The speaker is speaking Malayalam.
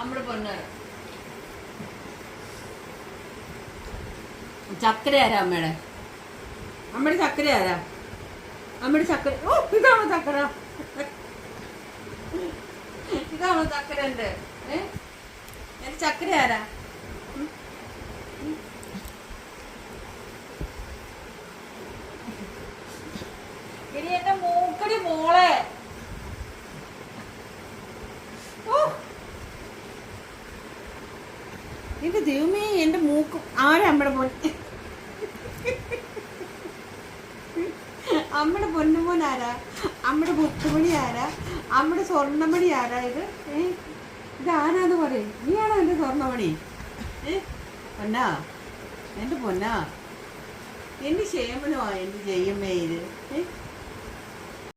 നമ്മുടെ പൊന്നാര ചക്കര ആരാ അമ്മയുടെ? അമ്മയുടെ ചക്കര ആരാ? അമ്മയുടെ ചക്കര. ഓ, ഇതാണോ ചക്കര? ഇതാണോ ചക്കര? എൻ്റെ ചക്കര ആരാ? ഇനി എന്റെ മൂക്കടി മോളെ. എന്റെ ദൈവമേ, എന്റെ മൂക്ക് ആരാ? അമ്മയുടെ പൊന്ന്, അമ്മയുടെ പൊന്നുമോൻ ആരാ? അമ്മയുടെ മുത്തുമണി ആരാ? അമ്മയുടെ സ്വർണ്ണമണി ആരാ? ഇത് ആരാന്ന് പറയും? നീയാണോ എന്റെ സ്വർണ്ണമണി? പൊന്നാ, എന്റെ പൊന്നാ, എന്റെ ക്ഷേമനോ എന്റെ ചെയ്യുമ്മേ ഇത്?